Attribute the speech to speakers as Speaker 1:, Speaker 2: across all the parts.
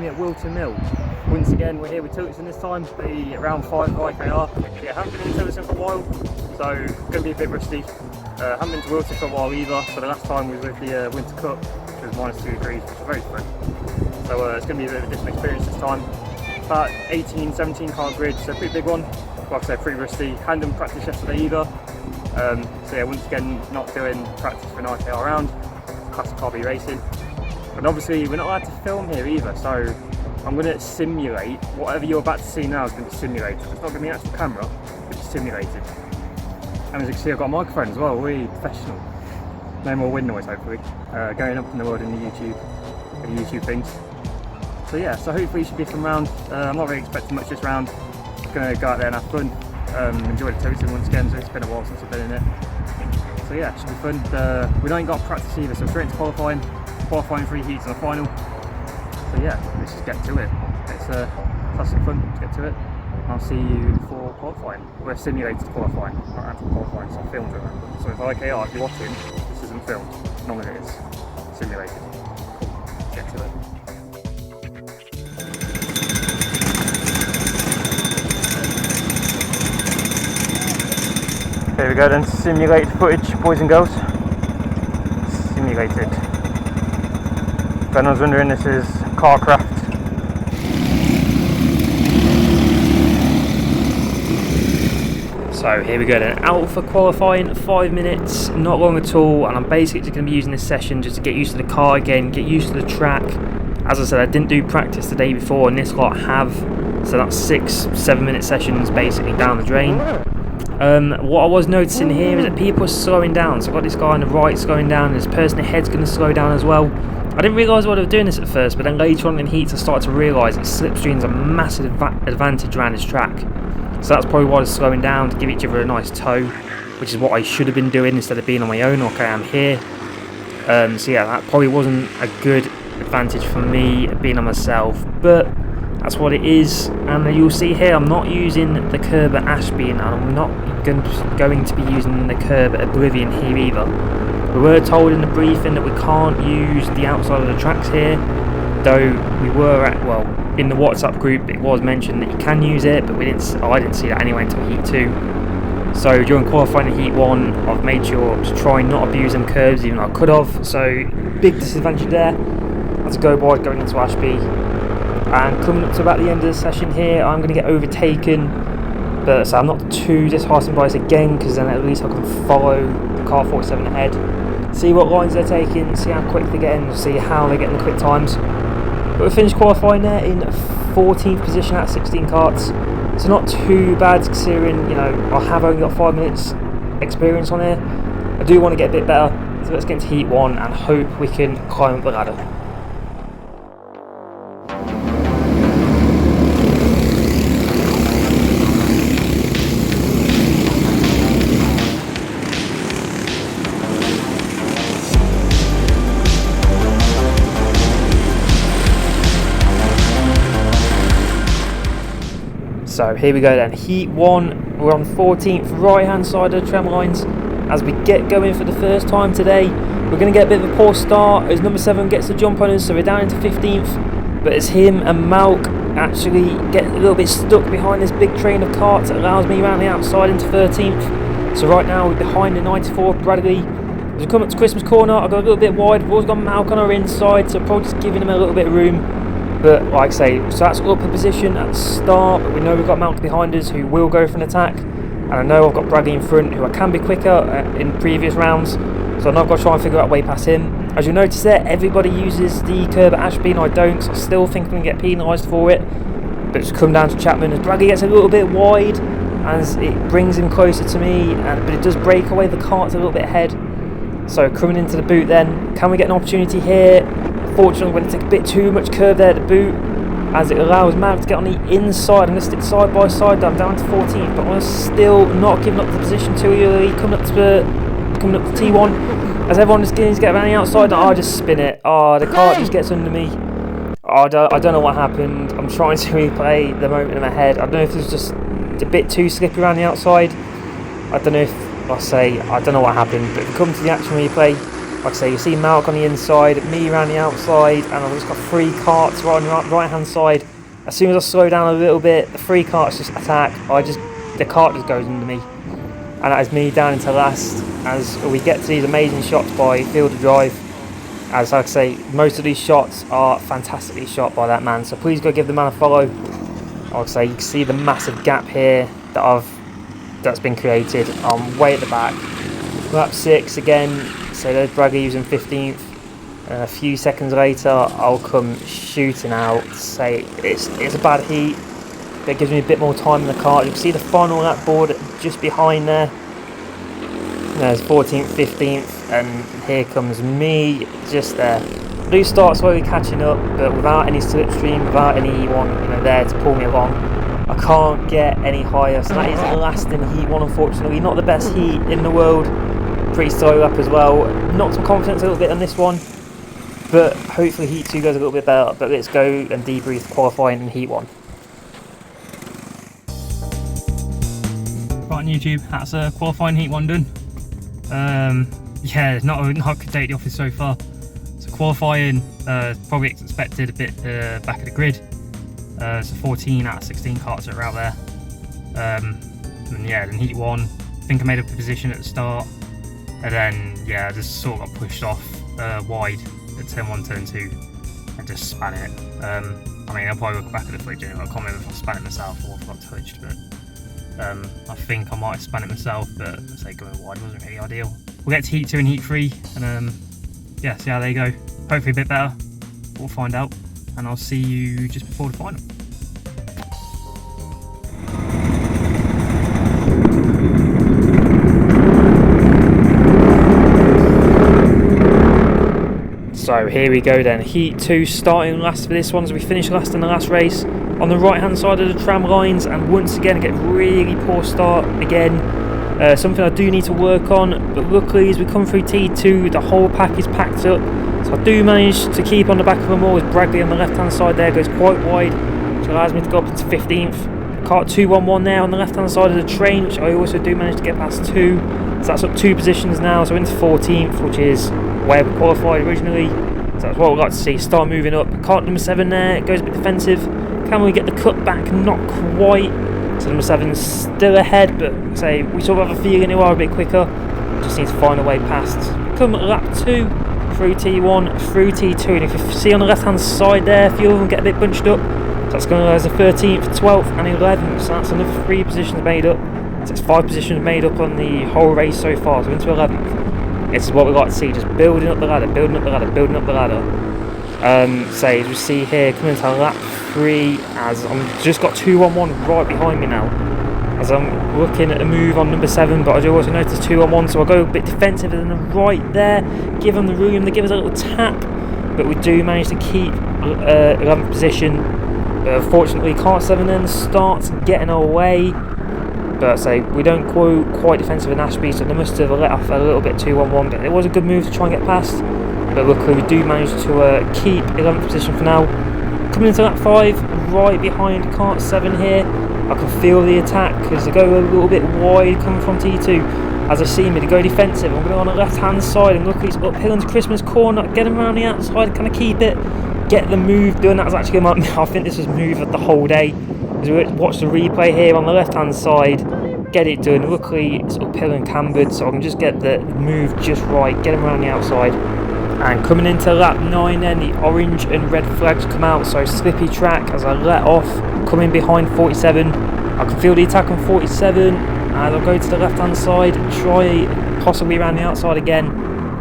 Speaker 1: me at Whilton Mill. Once again, we're here with Tillotson this time, the round 5 IKR. Yeah, haven't been in Tillotson for a while, so going to be a bit rusty. Haven't been to Whilton for a while either, so the last time we was with the Winter Cup, which was -2 degrees, which was very fun. So it's going to be a bit of a different experience this time. About 18, 17 car grid, so a pretty big one. Like I said, pretty rusty. Hadn't done practice yesterday either. So yeah, once again, not doing practice for an IKR round, classic car B racing. And obviously we're not allowed to film here either, so I'm going to simulate whatever you're about to see now is going to be simulated. It's not going to be an actual camera, it's simulated. And as you can see, I've got a microphone as well, really professional. No more wind noise hopefully, going up in the world in the YouTube things. So yeah, so hopefully it should be a fun round. I'm not really expecting much this round. Just going to go out there and have fun. Enjoy the Tillotson once again, so it's been a while since I've been in it. So yeah, it should be fun. We don't got practice either, so straight into qualifying 3 heats and a final. So yeah, let's just get to it. It's classic fun, let's get to it. I'll see you for qualifying. We're simulated qualifying, not actual qualifying, it's not filmed remember. So if IKR, if you're watching, this isn't filmed, none of it is simulated. Cool, let's get to it. Here we go then, simulated footage, boys and girls. Simulated. If anyone's wondering, this is KartKraft. So here we go then, out for qualifying, 5 minutes, not long at all, and I'm basically just going to be using this session just to get used to the car again, get used to the track. As I said, I didn't do practice the day before, and this lot have, so that's 6-7 minute sessions basically down the drain. What I was noticing here is that people are slowing down, so I've got this guy on the right slowing down, and this person ahead's going to slow down as well. I didn't realise why they were doing this at first, but then later on in heats I started to realise that slipstream's a massive advantage around this track. So that's probably why they're slowing down, to give each other a nice tow, which is what I should have been doing instead of being on my own like I am here. So yeah, that probably wasn't a good advantage for me being on myself, but that's what it is. And you'll see here I'm not using the curb at Ashby, and I'm not going to be using the curb at Oblivion here either. We were told in the briefing that we can't use the outside of the tracks here, though we were at, well, in the WhatsApp group it was mentioned that you can use it, but I didn't see that anyway until heat 2. So during qualifying in heat 1 I've made sure to try and not abuse them curbs, even though I could have, so big disadvantage there. That's a go board going into Ashby. And coming up to about the end of the session here, I'm going to get overtaken, but so I'm not too disheartened by this again, because then at least I can follow the car 47 ahead, see what lines they're taking, see how quick they're getting, see how they're getting the quick times. But we finished qualifying there in 14th position out of 16 karts, so not too bad considering, you know, I have only got 5 minutes experience on here. I do want to get a bit better, so let's get into heat 1 and hope we can climb up the ladder. So here we go then, heat 1, we're on 14th right hand side of the tram lines. As we get going for the first time today, we're going to get a bit of a poor start as number 7 gets the jump on us, so we're down into 15th. But it's him and Malk actually get a little bit stuck behind this big train of karts that allows me around the outside into 13th. So right now we're behind the 94 Bradley. As we come up to Christmas corner, I've got a little bit wide, we've always got Malk on our inside, so probably just giving him a little bit of room. But like I say, so that's up a position at the start, but we know we've got Malk behind us who will go for an attack, and I know I've got Bradley in front who I can be quicker in previous rounds, so I know I've got to try and figure out a way past him. As you'll notice there, everybody uses the curb at Ashby and I don't, so I still think I'm going to get penalised for it. But it's come down to Chapman as Bradley gets a little bit wide as it brings him closer to me, but it does break away the karts a little bit ahead. So coming into the boot then, can we get an opportunity here? Unfortunately, I'm going to take a bit too much curve there at the boot, as it allows Mav to get on the inside. I'm going to stick side by side. I'm down to 14th, but I'm still not giving up the position too early. Coming up to T1, as everyone just begins to get around the outside, I just spin it. Oh, the car just gets under me. Oh, I don't know what happened. I'm trying to replay the moment in my head. I don't know if it was just a bit too slippy around the outside. I don't know if I don't know what happened, but if we come to the action replay, Like I say, you see Malk on the inside, me around the outside, and I've just got 3 karts right on the right hand side. As soon as I slow down a little bit, the 3 karts just attack. The kart just goes under me, and that is me down into last. As we get to these amazing shots by Field of Drive, as like I say, most of these shots are fantastically shot by that man. So please go give the man a follow. Like I say, you can see the massive gap here that's been created. I'm way at the back. Lap 6 again. So there's Bradley using 15th. And a few seconds later, I'll come shooting out. Say it's a bad heat. That gives me a bit more time in the kart. You can see the final lap board just behind there. There's 14th, 15th, and here comes me just there. I do start slowly catching up, but without any slipstream, without anyone there to pull me along, I can't get any higher. So that is last in Heat 1, unfortunately. Not the best heat in the world. Pretty slow up as well. Knocked some confidence a little bit on this one, but hopefully Heat 2 goes a little bit better. But let's go and debrief qualifying in Heat 1. Right on YouTube, that's qualifying Heat 1 done. Yeah, not a good day at the office so far. So qualifying, probably expected a bit back of the grid. So 14 out of 16 karts that are out there. And yeah, then Heat 1, I think I made up a position at the start. And then, yeah, I just sort of got pushed off wide at turn 1, turn 2, and just span it. I mean, I'll probably look back at the footage anyway. I can't remember if I span it myself or if I got touched, but I think I might have spun it myself, but I say going wide wasn't really ideal. We'll get to Heat 2 and Heat 3, and yeah, see how they go. Hopefully a bit better. We'll find out, and I'll see you just before the final. So here we go then, Heat 2 starting last for this one, so we finished last in the last race on the right hand side of the tram lines, and once again I get really poor start again, something I do need to work on, but luckily as we come through T2 the whole pack is packed up, so I do manage to keep on the back of them all, as Bradley on the left hand side there goes quite wide, which allows me to go up into 15th. Kart 211 there on the left hand side of the train, which I also do manage to get past 2, so that's up 2 positions now, so into 14th, which is where we qualified originally. So that's what we'd like to see, start moving up. Kart number 7 there, it goes a bit defensive. Can we get the cut back? Not quite. So number 7's still ahead, but say we sort of have a feeling they are a bit quicker. Just need to find a way past. Come lap 2, through T1, through T2, and if you see on the left hand side there, a few of them get a bit bunched up. So that's going to rise the 13th, 12th and 11th, so that's another 3 positions made up. So it's 5 positions made up on the whole race so far, so into 11th. This is what we like to see, just building up the ladder, building up the ladder, building up the ladder. Say, as we see here, coming into lap 3, as I'm just got 2-1-1 right behind me now. As I'm looking at a move on number 7, but I do also notice 2-1-1, so I go a bit defensive in the right there, give them the room, they give us a little tap, but we do manage to keep 11th position. Fortunately, Kart 7 then starts getting away. But say we don't go quite defensive in Ashby, so they must have let off a little bit 2-1-1, but it was a good move to try and get past. But luckily we do manage to keep 11th position for now. Coming into lap 5, right behind Kart 7 here, I can feel the attack because they go a little bit wide coming from T2. As I see me, they go defensive. I'm going on the left hand side, and luckily it's uphill into Christmas corner, get them around the outside, kind of keep it, get the move done. That was actually I think this was move of the whole day. As we watch the replay here on the left hand side, get it done. Luckily it's uphill and cambered, so I can just get the move just right, get him around the outside. And coming into lap 9 then, the orange and red flags come out, so slippy track as I let off, coming behind 47. I can feel the attack on 47, and I'll go to the left hand side, try possibly around the outside again,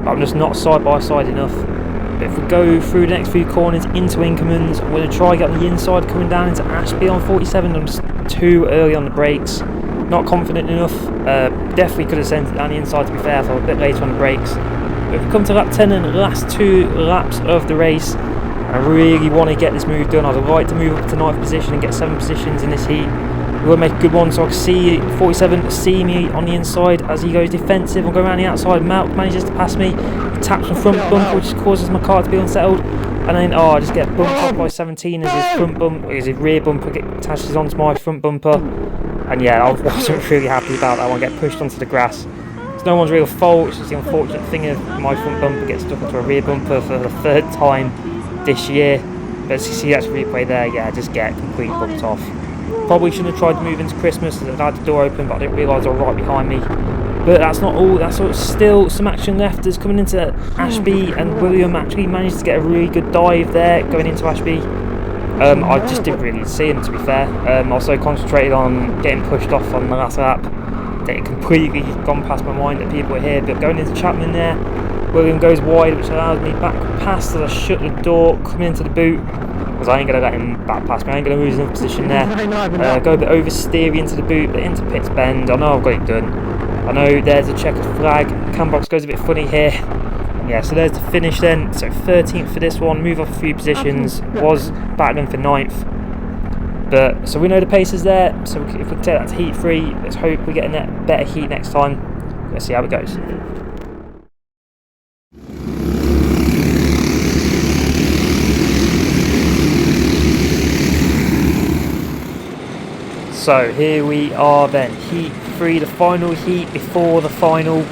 Speaker 1: but I'm just not side by side enough. But if we go through the next few corners into Inkermans, I'm going to try get on the inside coming down into Ashby on 47. I'm just too early on the brakes, not confident enough. Definitely could have sent it down the inside, to be fair, so a bit later on the brakes. But if we come to lap 10 and the last 2 laps of the race, I really want to get this move done. I'd like to move up to 9th position and get 7 positions in this heat. We'll make a good one, so I can see 47 see me on the inside as he goes defensive. I'll go around the outside. Malk manages to pass me. He taps my front bumper, which causes my car to be unsettled. And then, I just get bumped off by 17 as his rear bumper attaches onto my front bumper. And yeah, I wasn't really happy about that one. Get pushed onto the grass. no one's real fault. It's just the unfortunate thing of my front bumper gets stuck into a rear bumper for the 3rd time this year. But as you see that replay there, yeah, I just get completely bumped off. Probably shouldn't have tried to move into Christmas as I had the door open, but I didn't realise they were right behind me. But that's not all, that's still some action left. As coming into Ashby, and William actually managed to get a really good dive there going into Ashby. I just didn't really see him, to be fair. Also concentrated on getting pushed off on the last lap. It completely gone past my mind that people were here. But going into Chapman there, William goes wide, which allows me back past as I shut the door, coming into the boot. Because I ain't going to let him back past me, I ain't going to lose enough position there. Go a bit oversteery into the boot, but into Pitts Bend. I know I've got it done. I know there's a checkered flag. Cam box goes a bit funny here. Yeah, so there's the finish then. So 13th for this one, move off a few positions. Was battling for 9th. But so we know the pace is there. So if we can take that to heat 3, let's hope we get a better heat next time. Let's see how it goes. So here we are then, heat 3, the final heat before the final.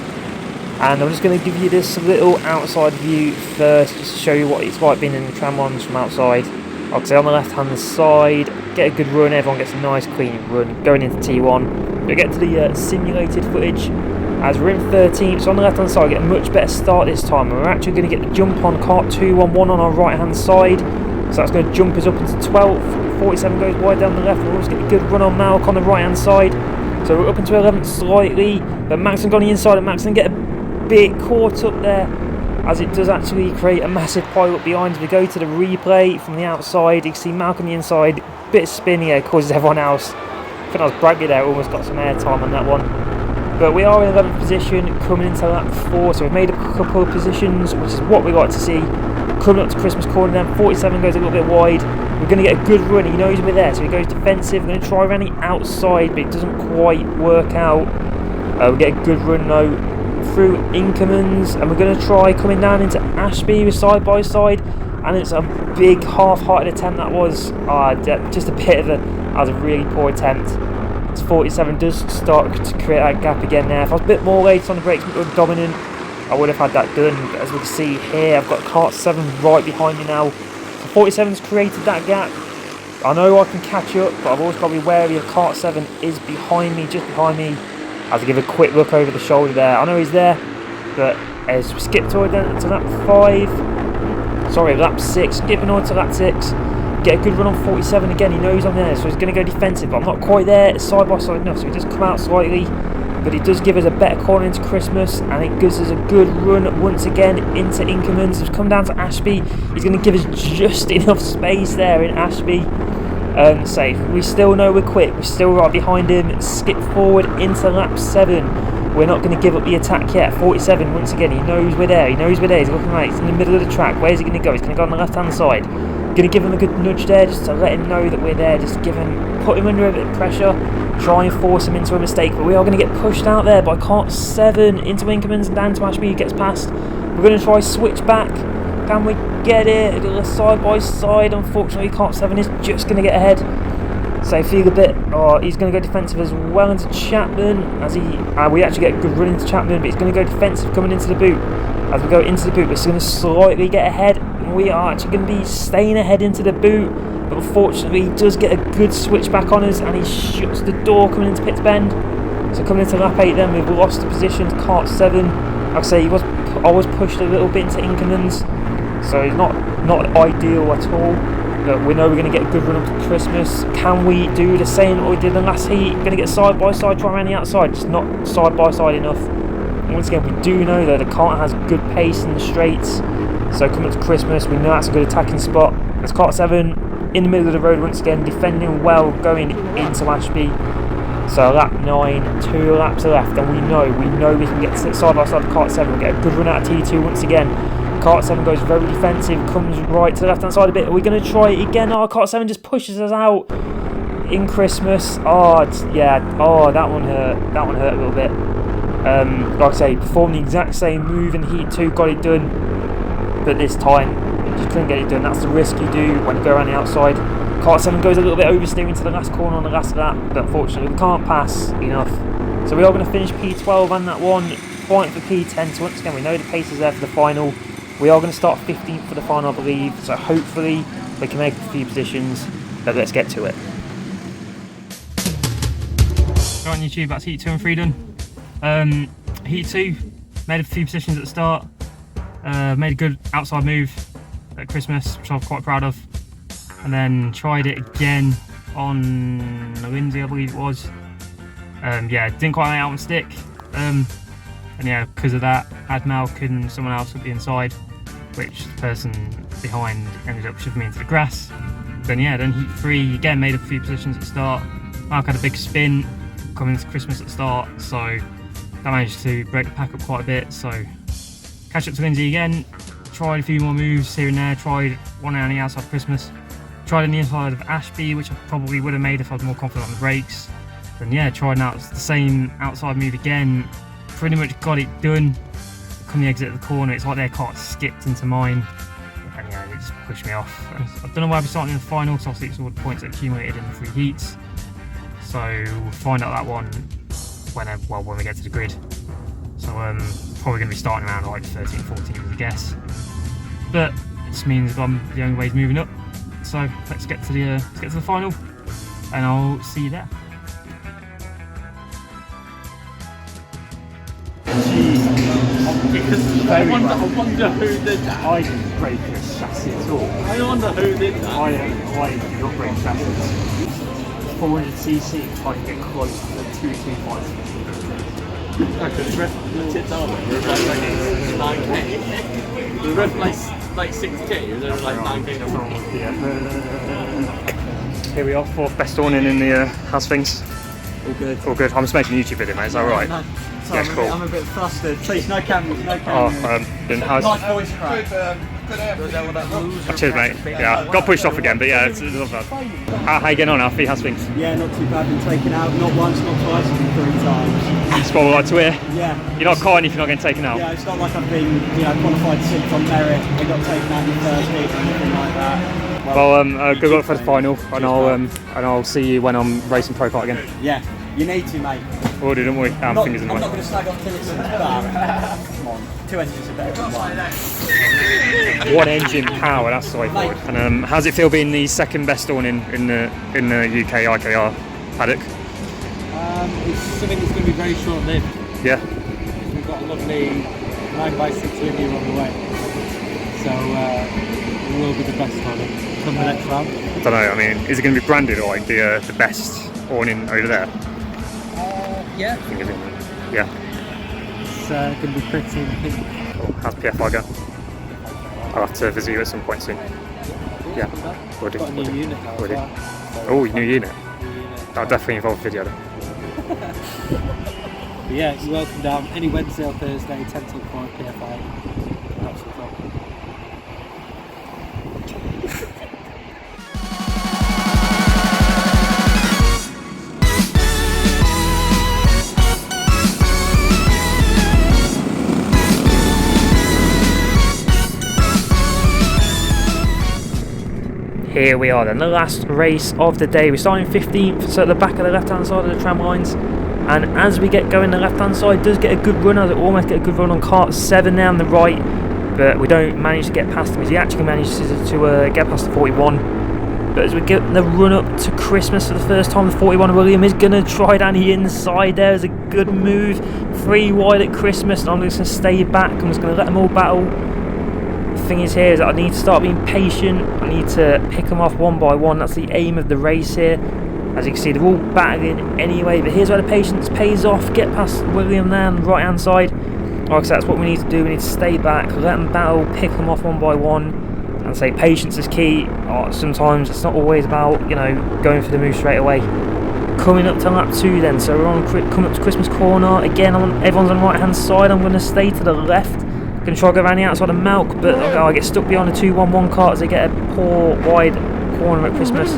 Speaker 1: And I'm just going to give you this little outside view first, just to show you what it's like being in the tram ones from outside. Like I say, on the left hand side, get a good run, everyone gets a nice clean run going into T1. We'll get to the simulated footage as we're in 13th, so on the left hand side, get a much better start this time. And we're actually going to get the jump on Kart 211 on our right hand side. So that's going to jump us up into 12th. 47 goes wide down the left, and we'll also get a good run on Malk on the right hand side. So we're up into 11th slightly, but Maxon got on the inside, and Maxon get a bit caught up there, as it does actually create a massive pile up behind. As we go to the replay from the outside, you can see Malk on the inside, bit spinny here, causes everyone else. I think I was bragging there, almost got some air time on that one. But we are in 11th position coming into lap 4, so we've made up a couple of positions, which is what we like to see. Coming up to Christmas corner then, 47 goes a little bit wide. We're going to get a good run, he knows we're there, so he goes defensive. We're going to try around the outside, but it doesn't quite work out. We get a good run though through Inkermans, and we're going to try coming down into Ashby with side by side. And it's a big half-hearted attempt that was. Just a bit of that was a really poor attempt. It's 47 does start to create that gap again there. If I was a bit more late on the brakes, a bit more dominant, I would have had that done. But as we can see here, I've got Kart 7 right behind me now. So 47's created that gap. I know I can catch up, but I've always got to be wary of Kart 7 is behind me, just behind me. As I give a quick look over the shoulder there. I know he's there, but as we skip toward then to lap 5, sorry, lap 6, skipping on to lap 6, get a good run on 47 again. He knows I'm there, so he's going to go defensive, but I'm not quite there side by side enough, so he does come out slightly. But it does give us a better corner into Christmas, and it gives us a good run once again into Inkermans. He's come down to Ashby. He's going to give us just enough space there in Ashby. Safe. We still know we're quick. We're still right behind him. Skip forward into lap 7. We're not going to give up the attack yet. 47 once again. He knows we're there. He knows we're there. He's looking right. He's in the middle of the track. Where's he going to go? He's going to go on the left hand side. Going to give him a good nudge there, just to let him know that we're there. Just put him under a bit of pressure. Try and force him into a mistake. But we are going to get pushed out there by Kart 7 into Inkermans and down to Ashby. He gets past. We're going to try switch back. Can we get it? A little side by side. Unfortunately, Kart 7 is just going to get ahead. So I feel a bit. Oh, he's going to go defensive as well into Chapman. As we actually get a good run into Chapman, but he's going to go defensive coming into the boot. As we go into the boot, we're still going to slightly get ahead. We are actually going to be staying ahead into the boot, but unfortunately, he does get a good switch back on us, and he shuts the door coming into Pitts Bend. So coming into lap 8, then we've lost the position to Kart 7. Like I say, I was pushed a little bit into Inkermans. So it's not ideal at all, but we know we're going to get a good run up to Christmas. Can we do the same that we did in the last heat? Going to get side by side, try around the outside, just not side by side enough. And once again, we do know that the Kart has good pace in the straights, so coming up to Christmas, we know that's a good attacking spot. There's Kart 7 in the middle of the road once again, defending well, going into Ashby. So lap 9, 2 laps left, and we know we can get side by side of Kart 7, get a good run out of T2 once again. Kart 7 goes very defensive, comes right to the left hand side a bit. Are we going to try it again? Oh, Kart 7 just pushes us out in Christmas. Oh, that one hurt. That one hurt a little bit. Like I say, performed the exact same move in Heat 2, got it done. But this time, just couldn't get it done. That's the risk you do when you go around the outside. Kart 7 goes a little bit oversteering to the last corner on the last lap, but unfortunately we can't pass enough. So we are going to finish P12 and that one. fighting for P10, so once again we know the pace is there for the final. We are going to start 15th for the final, I believe, so hopefully we can make a few positions, but let's get to it. Right on YouTube, that's Heat 2 and 3 done. Heat 2, made a few positions at the start, made a good outside move at Christmas, which I'm quite proud of, and then tried it again on Lindsay, I believe it was. Yeah, didn't quite lay out on stick, and yeah, because of that, had Malk and someone else at the inside, which the person behind ended up shoving me into the grass. Then yeah, then Heat 3, again made a few positions at the start. Malk had a big spin coming into Christmas at the start, so that managed to break the pack up quite a bit, so catch up to Lindsay again, tried a few more moves here and there, tried one on the outside of Christmas, tried on the inside of Ashby, which I probably would have made if I was more confident on the brakes. Then yeah, tried out the same outside move again, pretty much got it done. Come the exit of the corner, it's like their kart skipped into mine, and yeah, it just pushed me off. I don't know why I'll be starting in the final, because obviously it's all the points that accumulated in the 3 heats. So we'll find out that one when we get to the grid. So probably going to be starting around like 13, 14 as a guess. But it just means I'm the only way is moving up. So let's get to the final, and I'll see you there.
Speaker 2: I wonder who did that.
Speaker 1: I didn't break this chassis at all.
Speaker 2: I wonder who did that.
Speaker 1: I did not break chassis. 400cc, I can get close to the 225.
Speaker 2: Okay, the rest of the tits are there. Like 9k. The rest like 6k, or there like 9k.
Speaker 1: Yeah. Here we are, 4th best awning in the house things.
Speaker 3: All good.
Speaker 1: All good. I'm just making a YouTube video, mate. Is that right?
Speaker 3: No, sorry,
Speaker 1: yeah, cool.
Speaker 3: I'm a bit flustered. Please, no cameras, no cameras.
Speaker 1: Then how's...
Speaker 3: Nice voice crack.
Speaker 1: Cheers, mate. Yeah, got pushed off again, but yeah, it's not bad. How you getting on, Alfie? How's things?
Speaker 3: Yeah, not too bad. Been taken out, not once, not twice, but 3 times.
Speaker 1: Spot like to hear?
Speaker 3: Yeah.
Speaker 1: You're not crying if you're not getting taken out?
Speaker 3: Yeah, it's not like I've been, qualified 6th on merit. I got taken out in the first heat or anything like that.
Speaker 1: Well, good luck for the final, and I'll see you when I'm racing ProKart again.
Speaker 3: Yeah, you need to, mate.
Speaker 1: We'll do, don't we?
Speaker 3: I'm not going to slag off Tillotson, but come on, 2 engines are better than 1.
Speaker 1: 1 engine power, that's the way forward. And how's it feel being the 2nd best awning in the UK IKR paddock?
Speaker 2: It's something that's going to be very short-lived.
Speaker 1: Yeah.
Speaker 2: We've got a lovely 9x6 linear on the way, so it will be the best on it come the next round.
Speaker 1: I don't know. I mean, is it going to be branded or like the best awning over there?
Speaker 2: Yeah.
Speaker 1: Yeah.
Speaker 2: It's going to be pretty pink.
Speaker 1: Cool. How's PFI go? I'll have to visit you at some point soon. Yeah. We'll do.
Speaker 2: Got a new unit now as well.
Speaker 1: Oh, new unit. That'll definitely involve video then.
Speaker 2: But yeah, you're welcome down any Wednesday or Thursday, 10 till 5 PFI. Absolutely fun.
Speaker 1: Here we are then, the last race of the day. We're starting 15th, so at the back of the left hand side of the tram lines, and as we get going, the left hand side does get a good run. I almost get a good run on Kart 7 there on the right, but we don't manage to get past him. He actually manages to get past the 41, but as we get the run up to Christmas for the first time, the 41 William is going to try down the inside. There's a good move, 3 wide at Christmas, and I'm just going to stay back. I'm just going to let them all battle. The thing is here is that I need to start being patient. I need to pick them off one by one. That's the aim of the race here. As you can see, they're all battling anyway, but here's where the patience pays off. Get past William there on the right hand side. Like I said, that's what we need to do. We need to stay back, let them battle, pick them off one by one, and say patience is key. Sometimes it's not always about, going for the move straight away. Coming up to lap 2 then, so we're on coming up to Christmas corner. Again, everyone's on the right hand side. I'm going to stay to the left. Going to try to go around the outside of Malk, but I get stuck behind the 211 kart as they get a poor wide corner at Christmas.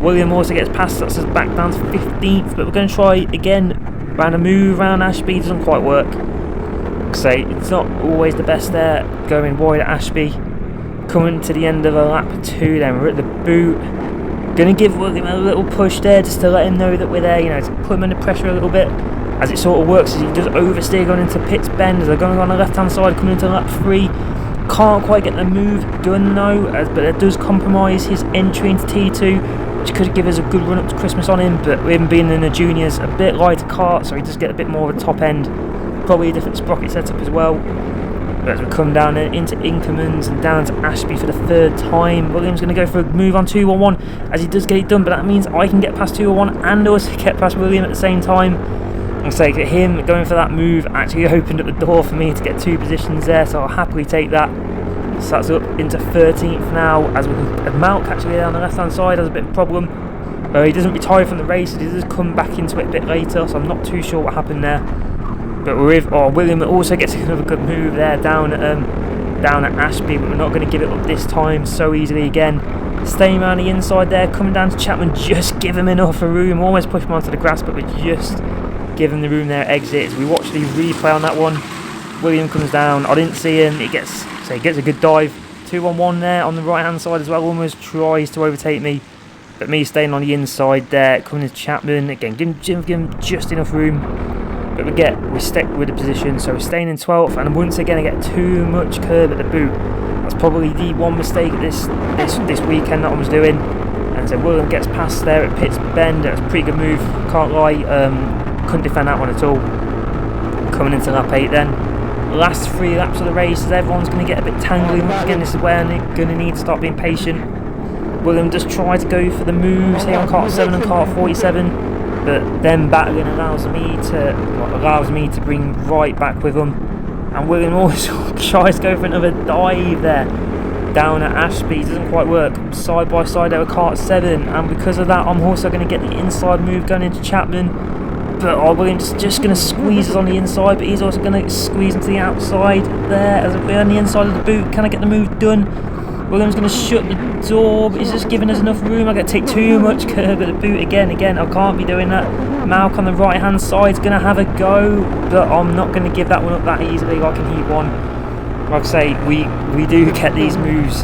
Speaker 1: William also gets past us back down to 15th, but we're going to try again around a move around Ashby. Doesn't quite work. Say it's not always the best there. Going wide at Ashby. Coming to the end of a lap 2 then, we're at the boot. Going to give William a little push there just to let him know that we're there, to put him under pressure a little bit. as it sort of works is he does oversteer going into pits bend as they're going on the left hand side coming into lap 3. Can't quite get the move done though, but it does compromise his entry into T2, which could give us a good run up to Christmas on him, but with him being in the juniors, a bit lighter kart, so he does get a bit more of a top end, probably a different sprocket setup as well. But as we come down into Inkermans and down to Ashby for the 3rd time, William's going to go for a move on 211 as he does get it done, but that means I can get past 211 and also get past William at the same time. And so him going for that move actually opened up the door for me to get 2 positions there, so I'll happily take that. So that's up into 13th now, as we have Malk actually there on the left hand side has a bit of a problem. He doesn't retire from the race, he does come back into it a bit later, so I'm not too sure what happened there. But we're with, William also gets another good move there down at Ashby, but we're not going to give it up this time so easily again. Staying around the inside there, coming down to Chapman, just give him enough room, almost push him onto the grass, but we just give him the room there at exit. We watch the replay on that one. William comes down, I didn't see him, he gets a good dive. 2-on-1 there on the right hand side as well, almost tries to overtake me, but me staying on the inside there, coming to Chapman, again give him just enough room. But we stick with the position, so we're staying in 12th, and once again I get too much curb at the boot. That's probably the one mistake this weekend that I was doing. And so William gets past there at Pitts Bend. That's a pretty good move, can't lie. Couldn't defend that one at all. Coming into lap 8 then. Last 3 laps of the race, as everyone's going to get a bit tangly. Once again, this is where I'm going to need to start being patient. William does try to go for the moves here on kart 7 and kart 47. But then battling allows me to bring right back with him, and William also tries to go for another dive there down at Ashby. Doesn't quite work. Side by side there with kart 7, and because of that I'm also going to get the inside move going into Chapman, but William's just going to squeeze us on the inside, but he's also going to squeeze into the outside there as we're on the inside of the boot. Can I get the move done? William's going to shut the door, but he's just giving us enough room. I'm going to take too much curb at the boot again. I can't be doing that. Malk on the right hand side is going to have a go, but I'm not going to give that one up that easily like in Heat 1. Like I say, we do get these moves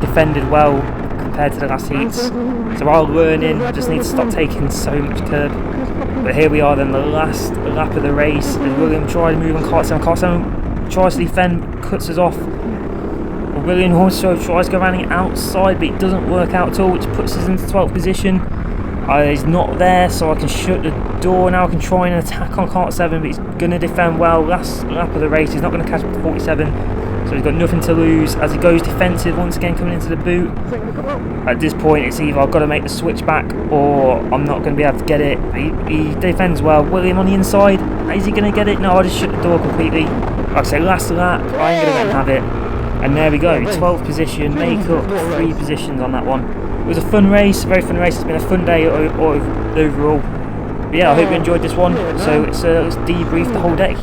Speaker 1: defended well compared to the last heats, so while learning I just need to stop taking so much curb. But here we are then, the last lap of the race, as William tried to move on kart 7. Kart 7 tries to defend, cuts us off. William also tries to go around the outside, but it doesn't work out at all, which puts us into 12th position. He's not there, so I can shut the door now. I can try and attack on kart 7, but he's going to defend well. Last lap of the race, he's not going to catch up to 47, so he's got nothing to lose as he goes defensive once again coming into the boot. At this point, it's either I've got to make the switch back or I'm not going to be able to get it. He defends well. William on the inside, is he going to get it? No, I just shut the door completely. Like I say, last lap, I ain't going to let him have it. And there we go, 12th position, make up 3 positions on that one. It was a fun race, a very fun race. It's been a fun day overall. But yeah, I hope you enjoyed this one. So let's debrief the whole day.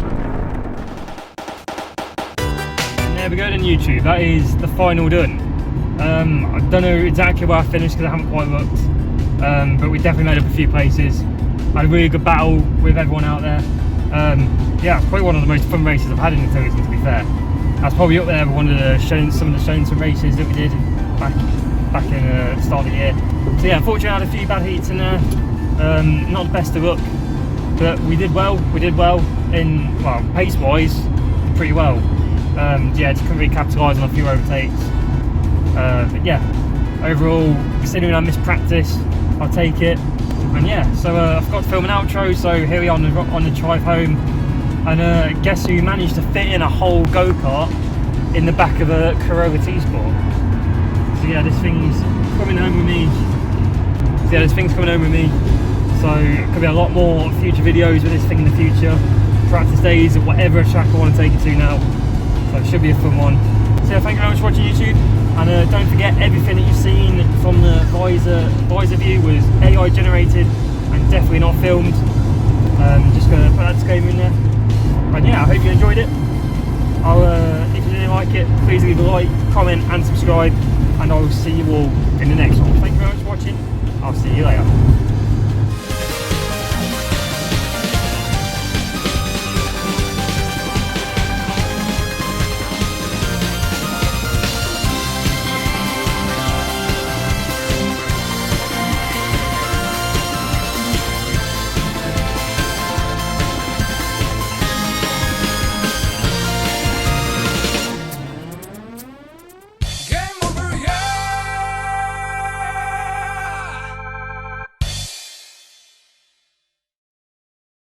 Speaker 1: And there we go then, YouTube. That is the final done. I don't know exactly where I finished because I haven't quite looked. But we definitely made up a few places. I had a really good battle with everyone out there. Yeah, probably one of the most fun races I've had in the Tillotson, to be fair. That's probably up there with one of the some races that we did back in the start of the year. So yeah, unfortunately I had a few bad heats in there. Not the best of luck, but we did well in, well, pace wise, pretty well. Yeah, just couldn't really capitalise on a few overtakes. But yeah, overall, considering I missed practice, I'll take it. And yeah, so I forgot to film an outro, so here we are on the drive home. And guess who managed to fit in a whole go-kart in the back of a Corolla T-Sport. So yeah, this thing's coming home with me. So it could be a lot more future videos with this thing in the future. Practice days or whatever track I want to take it to now. So it should be a fun one. So yeah, thank you very much for watching YouTube. And don't forget, everything that you've seen from the visor view was AI generated and definitely not filmed. Just going to put that disclaimer in there. And yeah, I hope you enjoyed it. If you didn't like it, please leave a like, comment and subscribe, and I will see you all in the next one. Thank you very much for watching. I'll see you later.